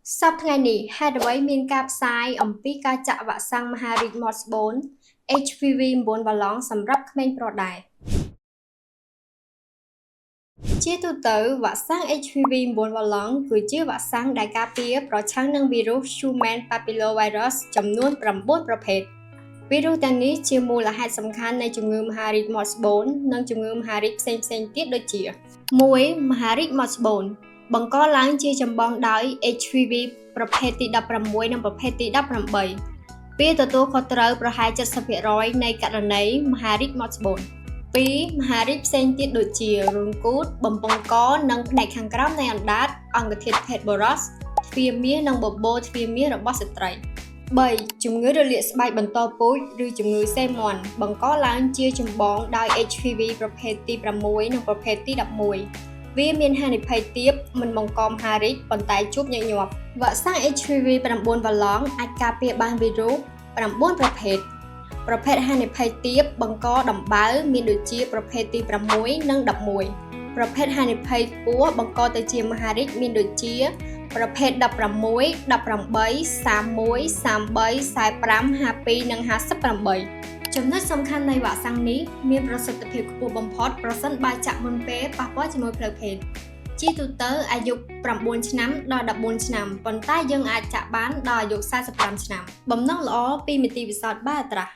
Sắpថ្ងៃនេះហេតុអ្វីមានការផ្សាយអំពីការចាក់វ៉ាក់សាំងមហារីក Morsbone HPV 9 បាឡង់សម្រាប់ក្មេងប្រុសដែរជាទូទៅវ៉ាក់សាំង HPV 9 បាឡង់គឺជាវ៉ាក់សាំងដែលការពារប្រឆាំងនឹងវីរុស Human Papillomavirus ចំនួន9ប្រភេទវីរុសទាំងនេះជាមូលហេតុសំខាន់នៃជំងឺមហារីក Morsbone និងជំងឺមហារីកផ្សេងៗទៀតដូចជា 1. មហារីក Morsbone បង្កឡើងជាចម្បងដោយ HPV ប្រភេទទី16និងប្រភេទទី18វាទទួលខុសត្រូវប្រហែល 70% នៃករណីមហារីក Morsbone 2. មហារីកផ្សេងទៀតដូចជារោងគូតបំពង់កនិងផ្នែកខាងក្រោមនៃអណ្ដាតអង្គធាតុភេទបុរសទ្វារមាសនិងបបូរទ្វារមាសរបស់ស្ត្រី 3. ជំងឺរលាកស្បែកបន្តពូជឬជំងឺសេមាន់បង្កឡើងជាចម្បងដោយ HPV ប្រភេទទី6និងប្រភេទទី11វាមានហានិភ័យទាបមិនបង្កមហារីកប៉ុន្តែជួបញឹកញាប់វ៉ាក់សាំង HPV 9 បាឡង់អាចការពារបានវីរុស9ប្រភេទប្រភេទហានិភ័យទាបបង្កដំបៅមានដូចជាប្រភេទទី6និង11ប្រភេទហានិភ័យខ្ពស់បង្កទៅជាមហារីកមានដូចជាប្រភេទ16 18 31 33 45 52និង58ចំណុចសំខាន់នៃវ៉ាក់សាំងនេះមានប្រសិទ្ធភាពខ្ពស់បំផុតប្រសិនបើចាក់មុនពេលប៉ះពាល់ជាមួយផ្លូវភេទជាទូទៅអាយុ9ឆ្នាំដល់14ឆ្នាំប៉ុន្តែយើងអាចចាក់បានដល់អាយុ45ឆ្នាំបំណងល្អពីមន្ទីរពិសោធន៍បាល់ត្រាស់